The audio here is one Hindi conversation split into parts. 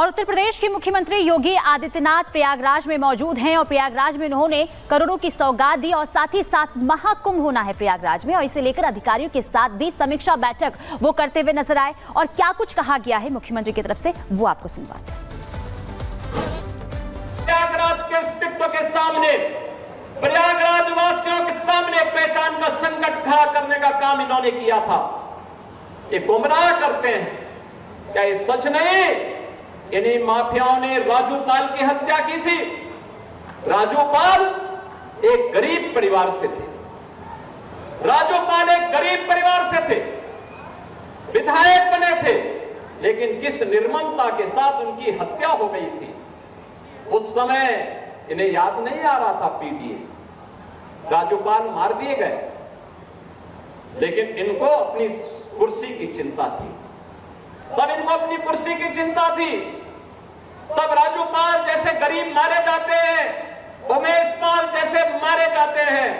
और उत्तर प्रदेश के मुख्यमंत्री योगी आदित्यनाथ प्रयागराज में मौजूद हैं और प्रयागराज में उन्होंने करोड़ों की सौगात दी और साथ ही साथ महाकुंभ होना है प्रयागराज में और इसे लेकर अधिकारियों के साथ भी समीक्षा बैठक वो करते हुए नजर आए। और क्या कुछ कहा गया है मुख्यमंत्री की तरफ से वो आपको सुनवाते हैं। प्रयागराज के अस्तित्व के सामने, प्रयागराज वासियों के सामने पहचान का संकट खड़ा करने का काम इन्होंने किया था। ये गुमराह करते हैं, क्या ये सच नहीं? इन्हीं माफियाओं ने राजू पाल की हत्या की थी। राजू पाल एक गरीब परिवार से थे। राजू पाल एक गरीब परिवार से थे, विधायक बने थे, लेकिन किस निर्ममता के साथ उनकी हत्या हो गई थी। उस समय इन्हें याद नहीं आ रहा था पीटीए, राजू पाल मार दिए गए, लेकिन इनको अपनी कुर्सी की चिंता थी। तब इनको अपनी कुर्सी की चिंता थी। तब राजू पाल जैसे गरीब मारे जाते हैं, उमेश पाल जैसे मारे जाते हैं।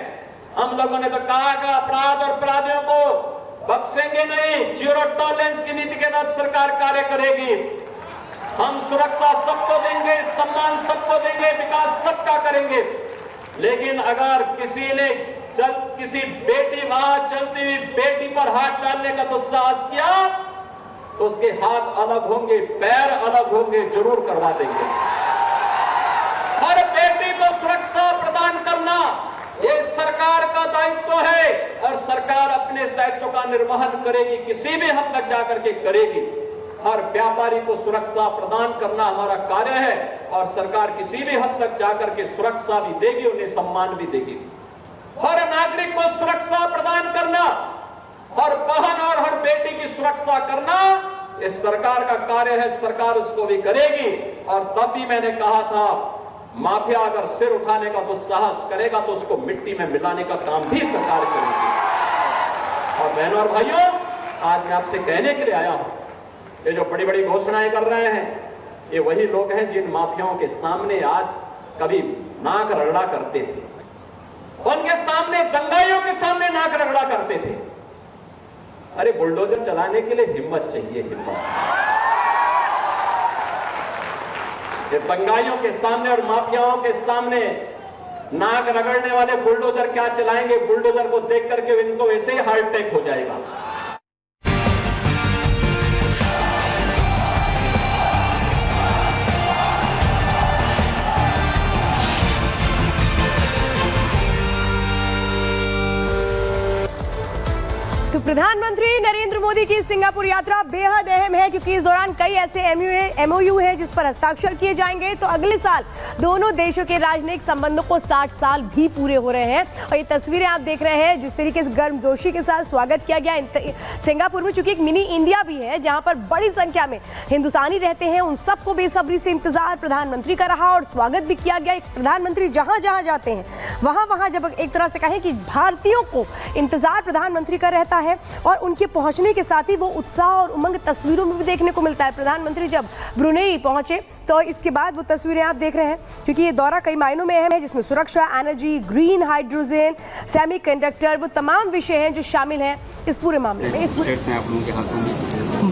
हम लोगों ने तो कहा कि अपराध और अपराधियों को बख्शेंगे नहीं, जीरो टॉलरेंस की नीति के तहत सरकार कार्य करेगी। हम सुरक्षा सबको देंगे, सम्मान सबको देंगे, विकास सबका करेंगे। लेकिन अगर किसी ने किसी बेटी वहां चलती हुई बेटी पर हाथ डालने का दुस्साहस किया तो उसके हाथ अलग होंगे, पैर अलग होंगे, जरूर करवा देंगे। हर बेटी को सुरक्षा प्रदान करना ये सरकार का दायित्व है और सरकार अपने इस दायित्व का निर्वहन करेगी, किसी भी हद तक जाकर के करेगी। हर व्यापारी को सुरक्षा प्रदान करना हमारा कार्य है और सरकार किसी भी हद तक जाकर के सुरक्षा भी देगी, उन्हें सम्मान भी देगी। हर नागरिक को सुरक्षा प्रदान करना, हर बहन और हर बेटी की सुरक्षा करना इस सरकार का कार्य है, सरकार उसको भी करेगी। और तब भी मैंने कहा था, माफिया अगर सिर उठाने का दुस्साहस करेगा तो उसको मिट्टी में मिलाने का काम भी सरकार करेगी। और बहनों और भाइयों, आज मैं आपसे कहने के लिए आया हूं, ये जो बड़ी बड़ी घोषणाएं कर रहे हैं, ये वही लोग हैं जिन माफियाओं के सामने आज कभी नाक रगड़ा करते थे, उनके सामने, दंगाइयों के सामने नाक रगड़ा करते थे। अरे बुलडोजर चलाने के लिए हिम्मत चाहिए, हिम्मत। ये दंगाइयों के सामने और माफियाओं के सामने नाक रगड़ने वाले बुलडोजर क्या चलाएंगे? बुलडोजर को देख करके इनको वैसे ही हार्ट अटैक हो जाएगा। तो प्रधानमंत्री नरेंद्र मोदी की सिंगापुर यात्रा बेहद अहम है क्योंकि इस दौरान कई ऐसे एमओयू है जिस पर हस्ताक्षर किए जाएंगे। तो अगले साल दोनों देशों के राजनयिक संबंधों को 60 साल भी पूरे हो रहे हैं और ये तस्वीरें आप देख रहे हैं जिस तरीके से गर्मजोशी के साथ स्वागत किया गया सिंगापुर में, चूंकि एक मिनी इंडिया भी है जहां पर बड़ी संख्या में हिंदुस्तानी रहते हैं। उन सबको बेसब्री से इंतजार प्रधानमंत्री का रहा और स्वागत भी किया गया। प्रधानमंत्री जहां जहां जाते हैं वहां जब एक तरह से कहें कि भारतीयों को इंतजार प्रधानमंत्री का रहता है और उनके पहुंचने के साथ ही वो उत्साह और उमंग तस्वीरों में भी देखने को मिलता है। प्रधानमंत्री जब ब्रुनेई पहुंचे तो इसके बाद वो तस्वीरें आप देख रहे हैं क्योंकि ये दौरा कई मायनों में अहम है जिसमें सुरक्षा, एनर्जी, ग्रीन हाइड्रोजन, सेमीकंडक्टर, वो तमाम विषय हैं जो शामिल हैं इस पूरे मामले में।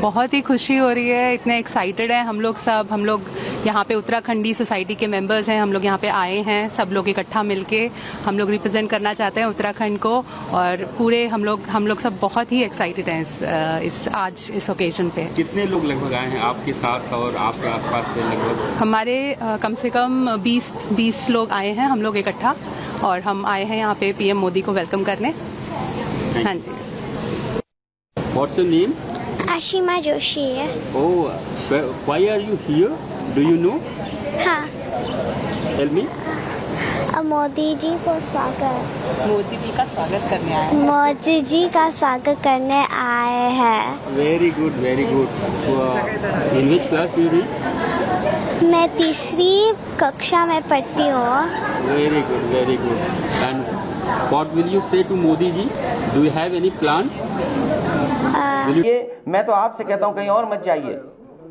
बहुत ही खुशी हो रही है, इतने एक्साइटेड हैं हम लोग यहाँ पे उत्तराखंडी सोसाइटी के मेंबर्स हैं, हम लोग यहाँ पे आए हैं, सब लोग इकट्ठा मिलके हम लोग रिप्रेजेंट करना चाहते हैं उत्तराखंड को और पूरे हम लोग सब बहुत ही एक्साइटेड हैं इस ओकेजन पे। कितने लोग लगभग आए हैं आपके साथ और आपके आसपास से? लगभग हमारे कम से कम 20 लोग आए हैं, हम लोग इकट्ठा, और हम आए हैं यहाँ पे पीएम मोदी को वेलकम करने। हाँ जी। What's your name? Ashima Joshi है। Oh, why are you here? Do you know? हाँ। Tell me. मोदी जी को स्वागत। मोदी जी का स्वागत करने आए हैं। मोदी जी का स्वागत करने आए हैं। Very good, very good. In which class do you read? मैं तीसरी कक्षा में पढ़ती हूँ। Very good, very good. And what will you say to Modi ji? Do you have any plan? ये मैं तो आपसे कहता हूँ कहीं और मत जाइए,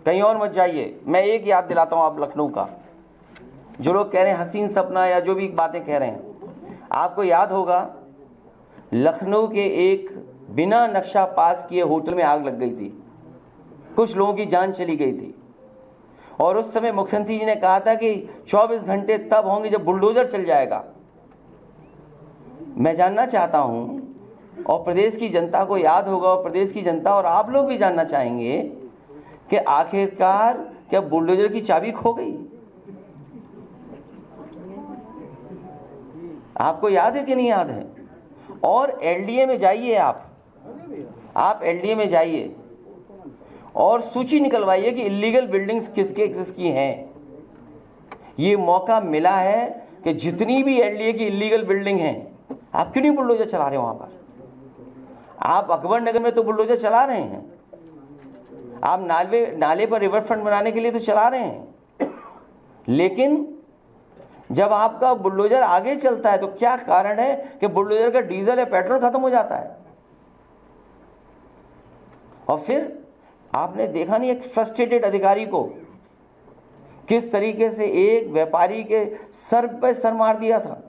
कहीं और मत जाइए। मैं एक याद दिलाता हूँ आप लखनऊ का, जो लोग कह रहे हैं हसीन सपना या जो भी बातें कह रहे हैं, आपको याद होगा लखनऊ के एक बिना नक्शा पास किए होटल में आग लग गई थी, कुछ लोगों की जान चली गई थी। और उस समय मुख्यमंत्री जी ने कहा था कि 24 घंटे तब होंगे जब बुलडोजर चल जाएगा। मैं जानना चाहता हूं और प्रदेश की जनता को याद होगा, और प्रदेश की जनता और आप लोग भी जानना चाहेंगे कि आखिरकार क्या बुलडोजर की चाबी खो गई? आपको याद है कि नहीं याद है? और एलडीए में जाइए, आप एलडीए में जाइए और सूची निकलवाइए कि इलीगल बिल्डिंग्स किसकी हैं। ये मौका मिला है कि जितनी भी एलडीए की इलीगल बिल्डिंग हैं, आप क्यों नहीं बुलडोजर चला रहे हो वहां पर? आप अकबर नगर में तो बुलडोजर चला रहे हैं, आप नाले पर रिवर फ्रंट बनाने के लिए तो चला रहे हैं, लेकिन जब आपका बुलडोजर आगे चलता है तो क्या कारण है कि बुलडोजर का डीजल या पेट्रोल खत्म हो जाता है? और फिर आपने देखा नहीं एक फ्रस्ट्रेटेड अधिकारी को किस तरीके से एक व्यापारी के सर पे सर मार दिया था।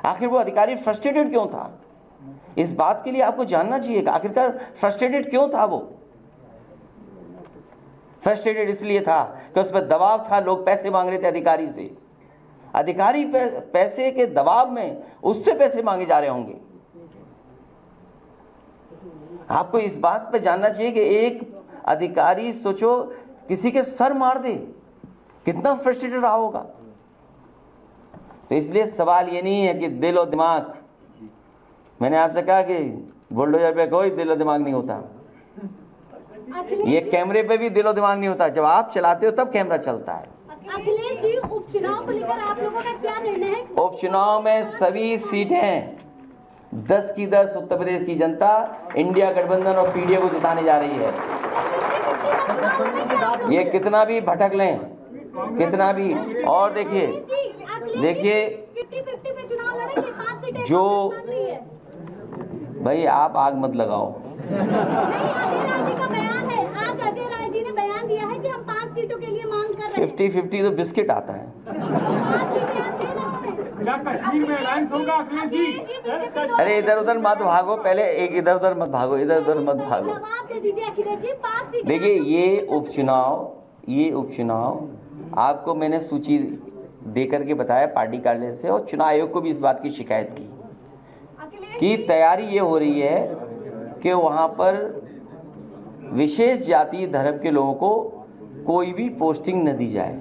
आखिर वो अधिकारी फ्रस्ट्रेटेड क्यों था? इस बात के लिए आपको जानना चाहिए कि आखिरकार फ्रस्ट्रेटेड क्यों था वो। फ्रस्ट्रेटेड इसलिए था कि उस पर दबाव था, लोग पैसे मांग रहे थे अधिकारी से, अधिकारी पैसे के दबाव में उससे पैसे मांगे जा रहे होंगे। आपको इस बात पे जानना चाहिए कि एक अधिकारी सोचो किसी के सर मार दे, कितना फ्रस्ट्रेटेड रहा होगा। तो इसलिए सवाल ये नहीं है कि दिल और दिमाग, मैंने आपसे कहा कि बुलडोजर पे कोई दिल और दिमाग नहीं होता, ये कैमरे पे भी दिल और दिमाग नहीं होता, जब आप चलाते हो तब कैमरा चलता है। अखिलेश जी, उपचुनाव को लेकर आप लोगों का क्या निर्णय है? उपचुनाव में सभी सीटें 10 की 10 उत्तर प्रदेश की जनता इंडिया गठबंधन और पीडीए को जिताने जा रही है। ये कितना भी भटक लें, कितना भी, और देखिए जो भाई आप आग मत लगाओ। अजय राय जी ने बयान दिया है कि हम 5 सीटों के लिए मांग कर रहे हैं। 50-50 तो बिस्किट आता है। क्या कश्मीर में अलायंस होगा अखिलेश जी? अरे इधर उधर मत भागो, पहले एक इधर उधर मत भागो, इधर उधर मत भागो। जवाब दे दीजिए अखिलेश जी, 5 सीटें। देखिए ये उपचुनाव आपको मैंने सूची दे करके बताया पार्टी कार्यालय से, और चुनाव आयोग को भी इस बात की शिकायत की कि तैयारी ये हो रही है कि वहाँ पर विशेष जाति धर्म के लोगों को कोई भी पोस्टिंग न दी जाए।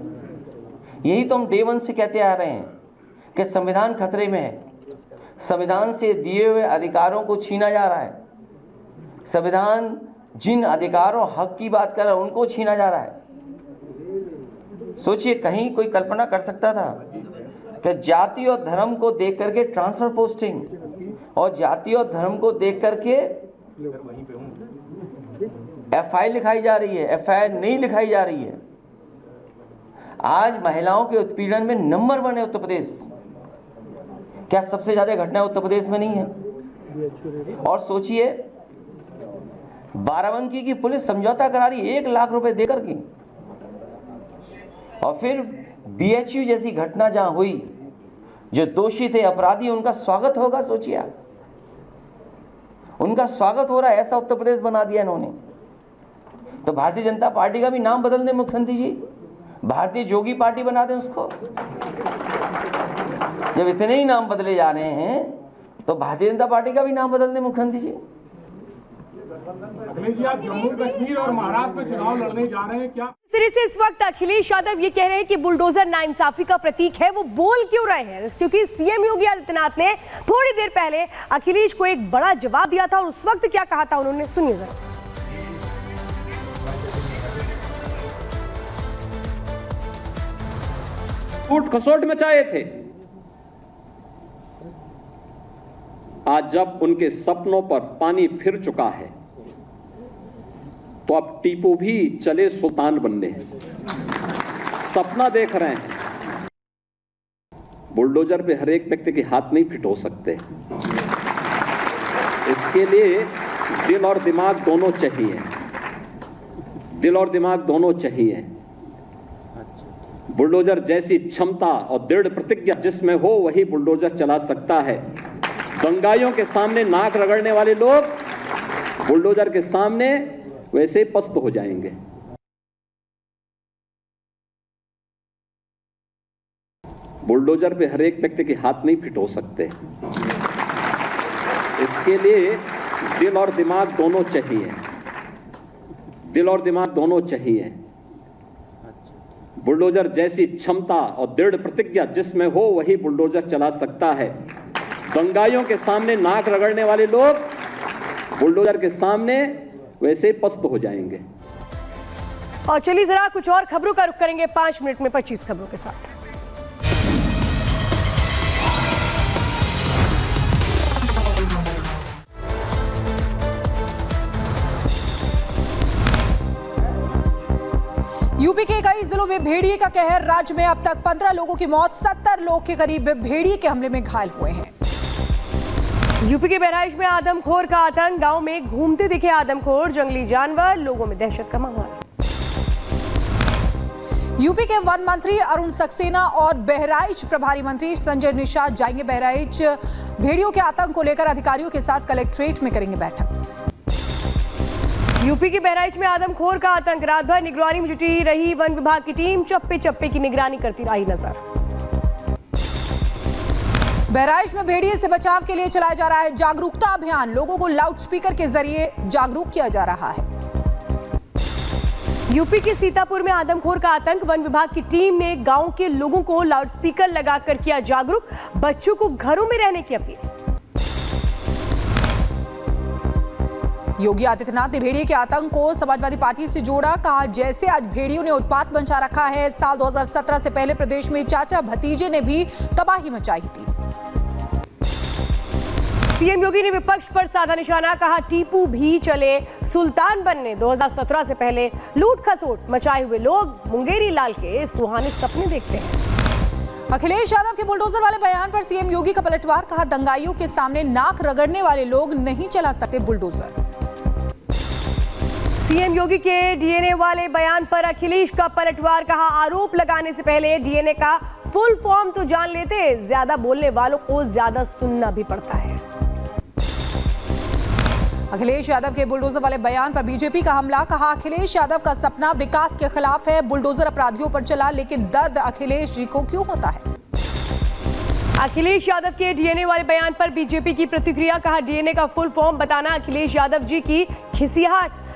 यही तो हम डे 1 से कहते आ रहे हैं कि संविधान खतरे में है, संविधान से दिए हुए अधिकारों को छीना जा रहा है, संविधान जिन अधिकारों हक की बात कर रहा है उनको छीना जा रहा है। सोचिए, कहीं कोई कल्पना कर सकता था कि जाति और धर्म को देख करके ट्रांसफर पोस्टिंग, और जाति और धर्म को देख करके एफआईआर लिखाई जा रही है, एफआईआर नहीं लिखाई जा रही है। आज महिलाओं के उत्पीड़न में नंबर 1 है उत्तर प्रदेश। क्या सबसे ज्यादा घटनाएं उत्तर प्रदेश में नहीं है? और सोचिए, बाराबंकी की पुलिस समझौता करा रही 1 लाख रुपए देकर के, और फिर बीएचयू जैसी घटना जहां हुई, जो दोषी थे, अपराधी, उनका स्वागत होगा। सोचिए आप, उनका स्वागत हो रहा है, ऐसा उत्तर प्रदेश बना दिया इन्होंने। तो भारतीय जनता पार्टी का भी नाम बदल दें मुख्यमंत्री जी, भारतीय जोगी पार्टी बना दें उसको। जब इतने ही नाम बदले जा रहे हैं तो भारतीय जनता पार्टी का भी नाम बदल दें मुख्यमंत्री जी। अखिलेश जी, आप जम्मू कश्मीर और महाराष्ट्र में चुनाव लड़ने जा रहे हैं, क्या इस तरह से इस वक्त अखिलेश यादव ये कह रहे हैं कि बुलडोजर नाइंसाफी का प्रतीक है। वो बोल क्यों रहे हैं? क्योंकि सीएम योगी आदित्यनाथ ने थोड़ी देर पहले अखिलेश को एक बड़ा जवाब दिया था, और उस वक्त क्या कहा था उन्होंने, सुनिए जरा। कूट खसोट मचाए थे, आज जब उनके सपनों पर पानी फिर चुका है तो अब टीपू भी चले सुल्तान बनने। सपना देख रहे हैं, बुलडोजर पे हर एक व्यक्ति के हाथ नहीं फिट हो सकते, इसके लिए दिल और दिमाग दोनों चाहिए, दिल और दिमाग दोनों चाहिए। बुलडोजर जैसी क्षमता और दृढ़ प्रतिज्ञा जिसमें हो वही बुलडोजर चला सकता है। दंगाइयों के सामने नाक रगड़ने वाले लोग बुलडोजर के सामने वैसे ही पस्त हो जाएंगे। बुलडोजर पे हर एक व्यक्ति के हाथ नहीं फिट हो सकते। इसके लिए दिल और दिमाग दोनों चाहिए, दिल और दिमाग दोनों चाहिए। बुलडोजर जैसी क्षमता और दृढ़ प्रतिज्ञा जिसमें हो वही बुलडोजर चला सकता है। दंगाइयों के सामने नाक रगड़ने वाले लोग बुलडोजर के सामने वैसे ही पस्त हो जाएंगे। और चलिए जरा कुछ और खबरों का रुख करेंगे 5 मिनट में 25 खबरों के साथ। यूपी के कई जिलों में भेड़िए का कहर। राज्य में अब तक 15 लोगों की मौत, 70 लोग के करीब भेड़िए के हमले में घायल हुए हैं। यूपी के बहराइच में आदमखोर का आतंक। गांव में घूमते दिखे आदमखोर जंगली जानवर, लोगों में दहशत का माहौल। यूपी के वन मंत्री अरुण सक्सेना और बहराइच प्रभारी मंत्री संजय निषाद जाएंगे बहराइच। भेड़ियों के आतंक को लेकर अधिकारियों के साथ कलेक्ट्रेट में करेंगे बैठक। यूपी के बहराइच में आदमखोर का आतंक। रात भर निगरानी में जुटी रही वन विभाग की टीम, चप्पे चप्पे की निगरानी करती रही नजर। बहराइच में भेड़िए से बचाव के लिए चलाया जा रहा है जागरूकता अभियान। लोगों को लाउडस्पीकर के जरिए जागरूक किया जा रहा है। यूपी के सीतापुर में आदमखोर का आतंक। वन विभाग की टीम ने गांव के लोगों को लाउडस्पीकर लगाकर किया जागरूक, बच्चों को घरों में रहने की अपील। योगी आदित्यनाथ ने भेड़िए के आतंक को समाजवादी पार्टी से जोड़ा। कहा जैसे आज भेड़ियों ने उत्पात मचा रखा है, साल 2017 से पहले प्रदेश में चाचा भतीजे ने भी तबाही मचाई थी। सीएम योगी ने विपक्ष पर साधा निशाना। कहा टीपू भी चले सुल्तान बनने। 2017 से पहले लूट खसोट मचाए हुए लोग मुंगेरी लाल के सुहाने सपने देखते हैं। अखिलेश यादव के बुलडोजर वाले बयान पर सीएम योगी का पलटवार। कहा दंगाइयों के सामने नाक रगड़ने वाले लोग नहीं चला सकते बुलडोजर। सीएम योगी के डीएनए वाले बयान पर अखिलेश का पलटवार। कहा आरोप लगाने से पहले डीएनए का फुल फॉर्म तो जान लेते, ज्यादा बोलने वालों को ज्यादा सुनना भी पड़ता है। अखिलेश यादव के बुलडोजर वाले बयान पर बीजेपी का हमला। कहा अखिलेश यादव का सपना विकास के खिलाफ है, बुलडोजर अपराधियों पर चला, लेकिन दर्द अखिलेश जी को क्यों होता है। अखिलेश यादव के डीएनए वाले बयान पर बीजेपी की प्रतिक्रिया। कहा डीएनए का फुल फॉर्म बताना अखिलेश यादव जी की खिसियाहट।